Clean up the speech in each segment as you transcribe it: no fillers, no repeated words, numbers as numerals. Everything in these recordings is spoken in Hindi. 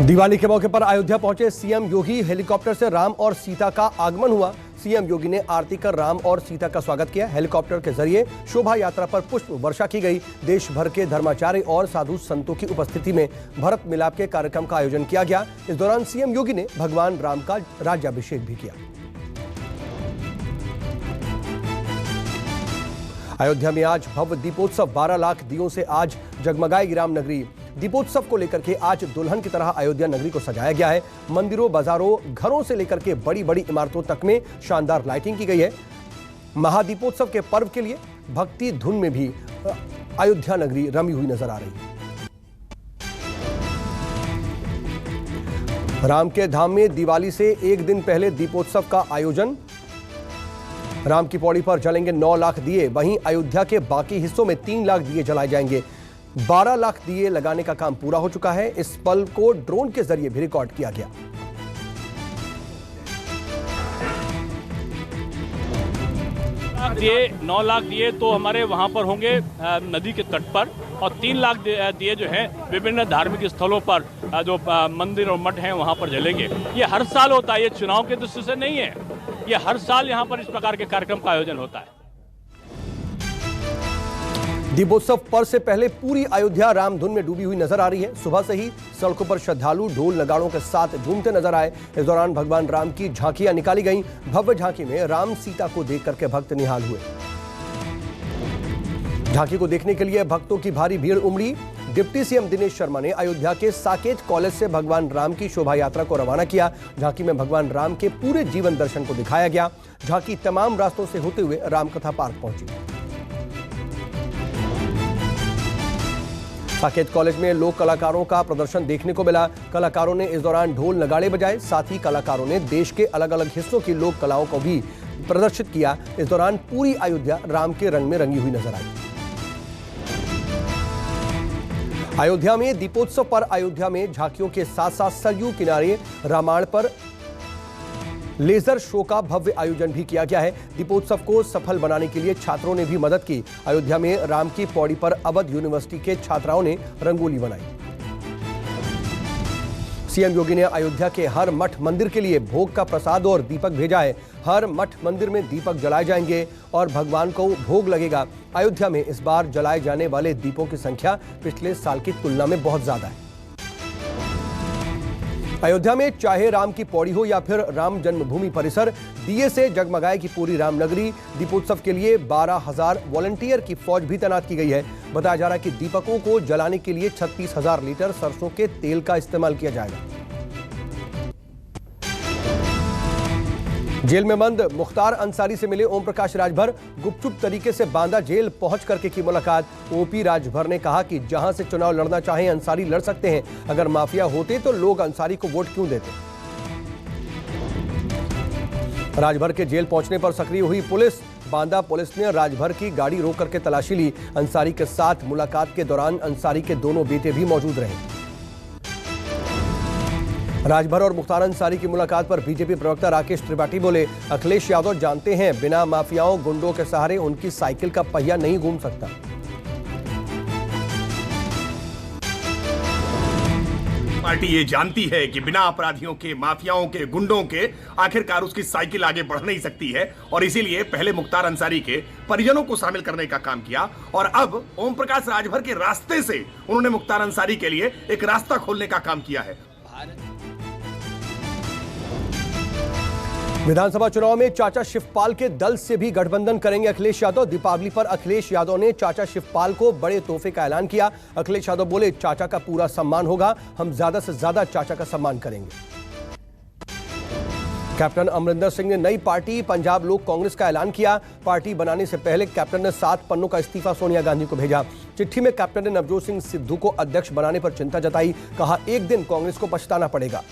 दिवाली के मौके पर अयोध्या पहुंचे सीएम योगी। हेलीकॉप्टर से राम और सीता का आगमन हुआ। सीएम योगी ने आरती कर राम और सीता का स्वागत किया। हेलीकॉप्टर के जरिए शोभा यात्रा पर पुष्प वर्षा की गई। देश भर के धर्माचार्य और साधु संतों की उपस्थिति में भरत मिलाप के कार्यक्रम का आयोजन किया गया। इस दौरान सीएम योगी ने भगवान राम का राज्याभिषेक भी किया। अयोध्या में आज भव्य दीपोत्सव। 12 लाख दियों से आज जगमगाएगी राम नगरी। दीपोत्सव को लेकर के आज दुल्हन की तरह अयोध्या नगरी को सजाया गया है। मंदिरों, बाजारों, घरों से लेकर के बड़ी बड़ी इमारतों तक में शानदार लाइटिंग की गई है। महादीपोत्सव के पर्व के लिए भक्ति धुन में भी अयोध्या नगरी रमी हुई नजर आ रही है। राम के धाम में दिवाली से एक दिन पहले दीपोत्सव का आयोजन। राम की पौड़ी पर जलेंगे 9 लाख दिए। वहीं अयोध्या के बाकी हिस्सों में 3 लाख दिए जलाए जाएंगे। 12 लाख दिए लगाने का काम पूरा हो चुका है। इस पल को ड्रोन के जरिए भी रिकॉर्ड किया गया। दिए 9 लाख दिए तो हमारे वहां पर होंगे नदी के तट पर, और 3 लाख दिए जो हैं विभिन्न धार्मिक स्थलों पर जो मंदिर और मठ हैं वहां पर जलेंगे। ये हर साल होता है, ये चुनाव के दृष्टि से नहीं है। ये हर साल यहाँ पर इस प्रकार के कार्यक्रम का आयोजन होता है। दीपोत्सव पर्व से पहले पूरी अयोध्या रामधुन में डूबी हुई नजर आ रही है। सुबह से ही सड़कों पर श्रद्धालु ढोल नगाड़ों के साथ झूमते नजर आए। इस दौरान भगवान राम की झांकियां निकाली गईं। भव्य झांकी में राम सीता को देख करके भक्त निहाल हुए। झांकी को देखने के लिए भक्तों की भारी भीड़ उमड़ी। डिप्टी सीएम दिनेश शर्मा ने अयोध्या के साकेत कॉलेज से भगवान राम की शोभा यात्रा को रवाना किया। झांकी में भगवान राम के पूरे जीवन दर्शन को दिखाया गया। झांकी तमाम रास्तों से होते हुए रामकथा पार्क पहुंची। साकेत कॉलेज में लोक कलाकारों का प्रदर्शन देखने को मिला। कलाकारों ने इस दौरान ढोल नगाड़े बजाए। साथ ही कलाकारों ने देश के अलग अलग हिस्सों की लोक कलाओं को भी प्रदर्शित किया। इस दौरान पूरी अयोध्या राम के रंग में रंगी हुई नजर आई। अयोध्या में दीपोत्सव पर अयोध्या में झांकियों के साथ साथ सरयू किनारे रामायण पर लेजर शो का भव्य आयोजन भी किया गया है। दीपोत्सव को सफल बनाने के लिए छात्रों ने भी मदद की। अयोध्या में राम की पौड़ी पर अवध यूनिवर्सिटी के छात्राओं ने रंगोली बनाई। सीएम योगी ने अयोध्या के हर मठ मंदिर के लिए भोग का प्रसाद और दीपक भेजा है। हर मठ मंदिर में दीपक जलाए जाएंगे और भगवान को भोग लगेगा। अयोध्या में इस बार जलाए जाने वाले दीपों की संख्या पिछले साल की तुलना में बहुत ज्यादा है। अयोध्या में चाहे राम की पौड़ी हो या फिर राम जन्मभूमि परिसर, दिए से जगमगाएगी पूरी रामनगरी। दीपोत्सव के लिए 12,000 वॉलंटियर की फौज भी तैनात की गई है। बताया जा रहा है कि दीपकों को जलाने के लिए 36,000 लीटर सरसों के तेल का इस्तेमाल किया जाएगा। जेल में बंद मुख्तार अंसारी से मिले ओम प्रकाश राजभर। गुपचुप तरीके से बांदा जेल पहुंच करके की मुलाकात। ओपी राजभर ने कहा कि जहां से चुनाव लड़ना चाहें अंसारी लड़ सकते हैं। अगर माफिया होते तो लोग अंसारी को वोट क्यों देते। राजभर के जेल पहुंचने पर सक्रिय हुई पुलिस। बांदा पुलिस ने राजभर की गाड़ी रोक करके तलाशी ली। अंसारी के साथ मुलाकात के दौरान अंसारी के दोनों बेटे भी मौजूद रहे। राजभर और मुख्तार अंसारी की मुलाकात पर बीजेपी प्रवक्ता राकेश त्रिपाठी बोले, अखिलेश यादव जानते हैं बिना माफियाओं गुंडों के सहारे उनकी साइकिल का पहिया नहीं घूम सकता। पार्टी ये जानती है कि बिना अपराधियों के, माफियाओं के, गुंडों के आखिरकार उसकी साइकिल आगे बढ़ नहीं सकती है, और इसीलिए पहले मुख्तार अंसारी के परिजनों को शामिल करने का काम किया और अब ओम प्रकाश राजभर के रास्ते से उन्होंने मुख्तार अंसारी के लिए एक रास्ता खोलने का काम किया है। विधानसभा चुनाव में चाचा शिवपाल के दल से भी गठबंधन करेंगे अखिलेश यादव। दीपावली पर अखिलेश यादव ने चाचा शिवपाल को बड़े तोहफे का ऐलान किया। अखिलेश यादव बोले, चाचा का पूरा सम्मान होगा, हम ज्यादा से ज्यादा चाचा का सम्मान करेंगे। कैप्टन अमरिंदर सिंह ने नई पार्टी पंजाब लोक कांग्रेस का ऐलान किया। पार्टी बनाने से पहले कैप्टन ने 7 पन्नों का इस्तीफा सोनिया गांधी को भेजा। चिट्ठी में कैप्टन ने नवजोत सिंह सिद्धू को अध्यक्ष बनाने पर चिंता जताई। कहा, एक दिन कांग्रेस को पछताना पड़ेगा।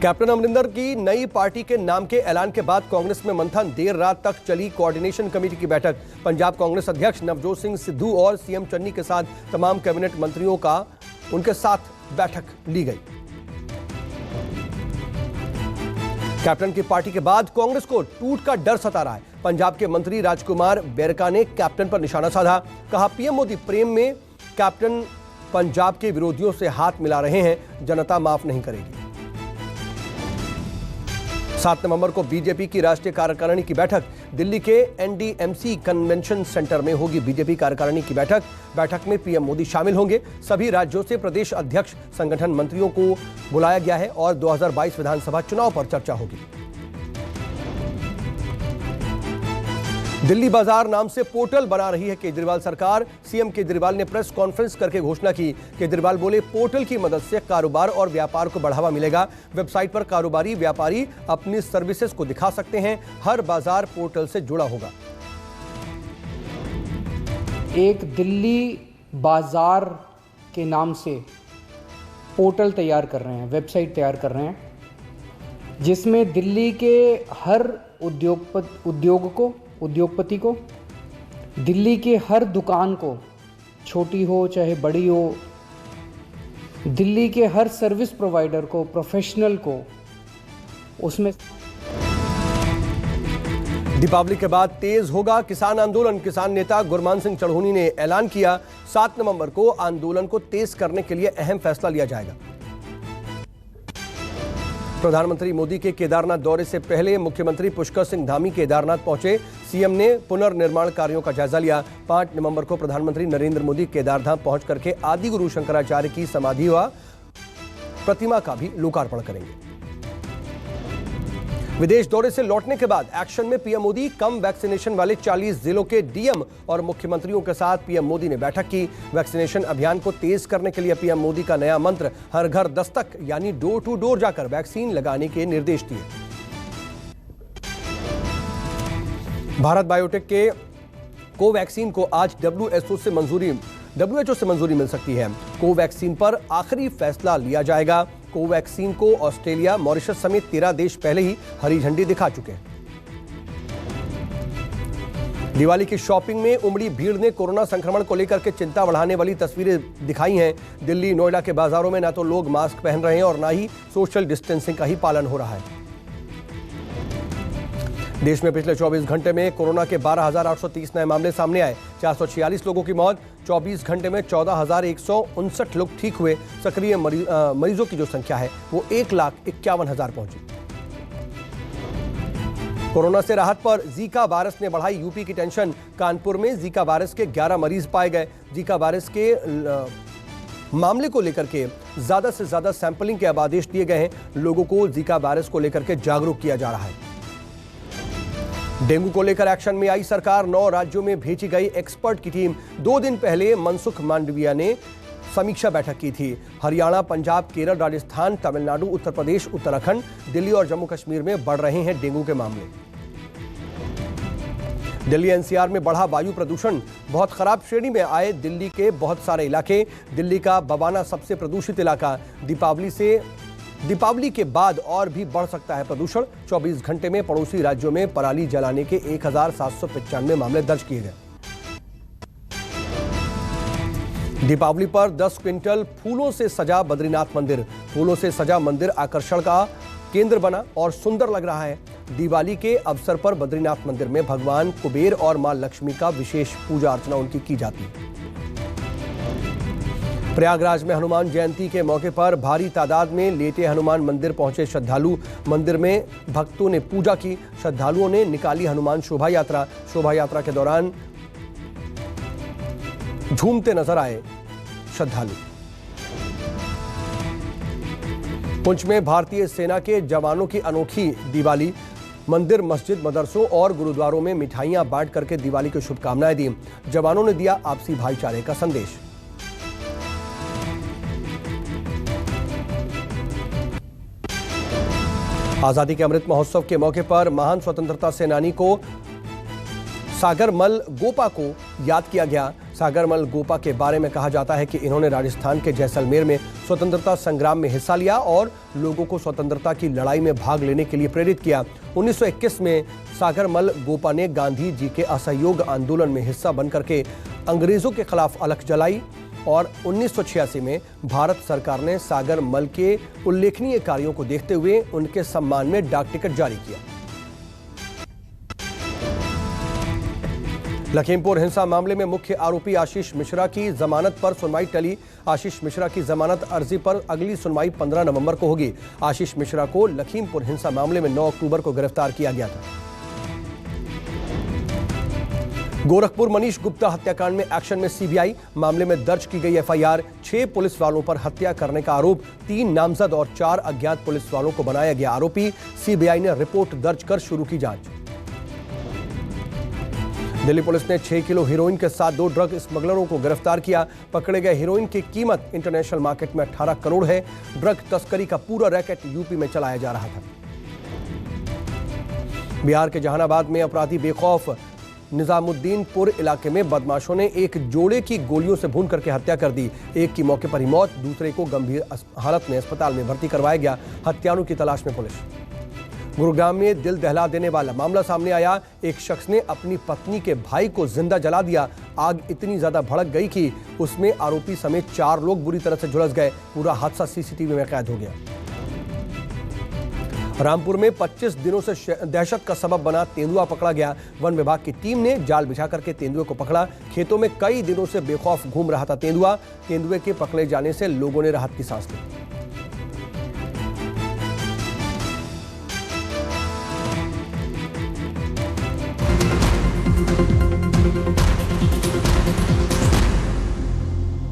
कैप्टन अमरिंदर की नई पार्टी के नाम के ऐलान के बाद कांग्रेस में मंथन। देर रात तक चली कोऑर्डिनेशन कमेटी की बैठक। पंजाब कांग्रेस अध्यक्ष नवजोत सिंह सिद्धू और सीएम चन्नी के साथ तमाम कैबिनेट मंत्रियों का उनके साथ बैठक ली गई। कैप्टन की पार्टी के बाद कांग्रेस को टूट का डर सता रहा है। पंजाब के मंत्री राजकुमार बेरका ने कैप्टन पर निशाना साधा। कहा, पीएम मोदी प्रेम में कैप्टन पंजाब के विरोधियों से हाथ मिला रहे हैं, जनता माफ नहीं करेगी। 7 नवंबर को बीजेपी की राष्ट्रीय कार्यकारिणी की बैठक दिल्ली के एनडीएमसी कन्वेंशन सेंटर में होगी। बीजेपी कार्यकारिणी की बैठक में पीएम मोदी शामिल होंगे। सभी राज्यों से प्रदेश अध्यक्ष, संगठन मंत्रियों को बुलाया गया है और 2022 विधानसभा चुनाव पर चर्चा होगी। दिल्ली बाजार नाम से पोर्टल बना रही है केजरीवाल सरकार। सीएम केजरीवाल ने प्रेस कॉन्फ्रेंस करके घोषणा की। केजरीवाल बोले, पोर्टल की मदद से कारोबार और व्यापार को बढ़ावा मिलेगा। वेबसाइट पर कारोबारी व्यापारी अपनी सर्विसेज को दिखा सकते हैं। हर बाजार पोर्टल से जुड़ा होगा। एक दिल्ली बाजार के नाम से पोर्टल तैयार कर रहे हैं, वेबसाइट तैयार कर रहे हैं, जिसमें दिल्ली के हर उद्योगपति को, दिल्ली के हर दुकान को, छोटी हो चाहे बड़ी हो, दिल्ली के हर सर्विस प्रोवाइडर को, प्रोफेशनल को उसमें। दीपावली के बाद तेज होगा किसान आंदोलन। किसान नेता गुरमान सिंह चढ़ूनी ने ऐलान किया, 7 नवंबर को आंदोलन को तेज करने के लिए अहम फैसला लिया जाएगा। प्रधानमंत्री मोदी के केदारनाथ दौरे से पहले मुख्यमंत्री पुष्कर सिंह धामी केदारनाथ पहुंचे। सीएम ने पुनर्निर्माण कार्यों का जायजा लिया। 5 नवंबर को प्रधानमंत्री नरेंद्र मोदी केदारधाम पहुंच करके आदि गुरु शंकराचार्य की समाधि व प्रतिमा का भी लोकार्पण करेंगे। विदेश दौरे से लौटने के बाद एक्शन में पीएम मोदी। कम वैक्सीनेशन वाले 40 जिलों के डीएम और मुख्यमंत्रियों के साथ पीएम मोदी ने बैठक की। वैक्सीनेशन अभियान को तेज करने के लिए पीएम मोदी का नया मंत्र हर घर दस्तक यानी डोर टू डोर जाकर वैक्सीन लगाने के निर्देश दिए। भारत बायोटेक के कोवैक्सीन को आज डब्ल्यूएचओ से मंजूरी मिल सकती है। कोवैक्सीन पर आखिरी फैसला लिया जाएगा। कोवैक्सीन को ऑस्ट्रेलिया, मॉरिशस समेत 13 देश पहले ही हरी झंडी दिखा चुके हैं। दिवाली की शॉपिंग में उमड़ी भीड़ ने कोरोना संक्रमण को लेकर के चिंता बढ़ाने वाली तस्वीरें दिखाई हैं। दिल्ली, नोएडा के बाजारों में ना तो लोग मास्क पहन रहे हैं और ना ही सोशल डिस्टेंसिंग का ही पालन हो रहा है। देश में पिछले 24 घंटे में कोरोना के 12,830 नए मामले सामने आए। 446 लोगों की मौत। 24 घंटे में 14,159 लोग ठीक हुए। सक्रिय मरीजों की जो संख्या है वो 1,51,000 पहुंची। कोरोना से राहत पर जीका वायरस ने बढ़ाई यूपी की टेंशन। कानपुर में जीका वायरस के 11 मरीज पाए गए। जीका वायरस के मामले को लेकर के ज्यादा से ज्यादा सैंपलिंग के अब आदेश दिए गए हैं। लोगों को जीका वायरस को लेकर के जागरूक किया जा रहा है। डेंगू को लेकर एक्शन में आई सरकार। 9 राज्यों में भेजी गई एक्सपर्ट की टीम। 2 दिन पहले मनसुख मांडविया ने समीक्षा बैठक की थी। हरियाणा, पंजाब, केरल, राजस्थान, तमिलनाडु, उत्तर प्रदेश, उत्तराखंड, दिल्ली और जम्मू कश्मीर में बढ़ रहे हैं डेंगू के मामले। दिल्ली एनसीआर में बढ़ा वायु प्रदूषण। बहुत खराब श्रेणी में आए दिल्ली के बहुत सारे इलाके। दिल्ली का बवाना सबसे प्रदूषित इलाका। दीपावली के बाद और भी बढ़ सकता है प्रदूषण। 24 घंटे में पड़ोसी राज्यों में पराली जलाने के 1,795 मामले दर्ज किए गए। दीपावली पर 10 क्विंटल फूलों से सजा बद्रीनाथ मंदिर। फूलों से सजा मंदिर आकर्षण का केंद्र बना और सुंदर लग रहा है। दिवाली के अवसर पर बद्रीनाथ मंदिर में भगवान कुबेर और मां लक्ष्मी का विशेष पूजा अर्चना उनकी की जाती है। प्रयागराज में हनुमान जयंती के मौके पर भारी तादाद में लेटे हनुमान मंदिर पहुंचे श्रद्धालु। मंदिर में भक्तों ने पूजा की। श्रद्धालुओं ने निकाली हनुमान शोभा यात्रा। शोभा यात्रा के दौरान झूमते नजर आए श्रद्धालु। पुंछ में भारतीय सेना के जवानों की अनोखी दिवाली। मंदिर, मस्जिद, मदरसों और गुरुद्वारों में मिठाइयां बांट करके दिवाली की शुभकामनाएं दी। जवानों ने दिया आपसी भाईचारे का संदेश। आजादी के अमृत महोत्सव के मौके पर महान स्वतंत्रता सेनानी को सागरमल गोपा को याद किया गया। सागरमल गोपा के बारे में कहा जाता है कि इन्होंने राजस्थान के जैसलमेर में स्वतंत्रता संग्राम में हिस्सा लिया और लोगों को स्वतंत्रता की लड़ाई में भाग लेने के लिए प्रेरित किया। 1921 में सागरमल गोपा ने गांधी जी के असहयोग आंदोलन में हिस्सा बनकर के अंग्रेजों के खिलाफ अलख जलाई और 1986 में भारत सरकार ने सागरमल के उल्लेखनीय कार्यों को देखते हुए उनके सम्मान में डाक टिकट जारी किया। लखीमपुर हिंसा मामले में मुख्य आरोपी आशीष मिश्रा की जमानत पर सुनवाई टली। आशीष मिश्रा की जमानत अर्जी पर अगली सुनवाई 15 नवंबर को होगी। आशीष मिश्रा को लखीमपुर हिंसा मामले में 9 अक्टूबर को गिरफ्तार किया गया था। गोरखपुर मनीष गुप्ता हत्याकांड में एक्शन में सीबीआई। मामले में दर्ज की गई एफआईआर। 6 पुलिस वालों पर हत्या करने का आरोप। 3 नामजद और 4 अज्ञात पुलिस वालों को बनाया गया आरोपी। सीबीआई ने रिपोर्ट दर्ज कर शुरू की जांच। दिल्ली पुलिस ने 6 किलो हीरोइन के साथ 2 ड्रग स्मगलरों को गिरफ्तार किया। पकड़े गए हीरोइन की कीमत इंटरनेशनल मार्केट में 18 करोड़ है। ड्रग तस्करी का पूरा रैकेट यूपी में चलाया जा रहा था। बिहार के जहानाबाद में अपराधी बेखौफ निजामुद्दीनपुर इलाके में बदमाशों ने एक जोड़े की गोलियों से भून करके हत्या कर दी। एक की मौके पर ही मौत, दूसरे को गंभीर हालत में अस्पताल में भर्ती करवाया गया। हत्यारों की तलाश में पुलिस। गुरुग्राम में दिल दहला देने वाला मामला सामने आया। एक शख्स ने अपनी पत्नी के भाई को जिंदा जला दिया। आग इतनी ज्यादा भड़क गई कि उसमें आरोपी समेत 4 लोग बुरी तरह से झुलस गए। पूरा हादसा सीसीटीवी में कैद हो गया। रामपुर में 25 दिनों से दहशत का सबब बना तेंदुआ पकड़ा गया। वन विभाग की टीम ने जाल बिछा करके तेंदुए को पकड़ा। खेतों में कई दिनों से बेखौफ घूम रहा था तेंदुआ। तेंदुए के पकड़े जाने से लोगों ने राहत की सांस ली।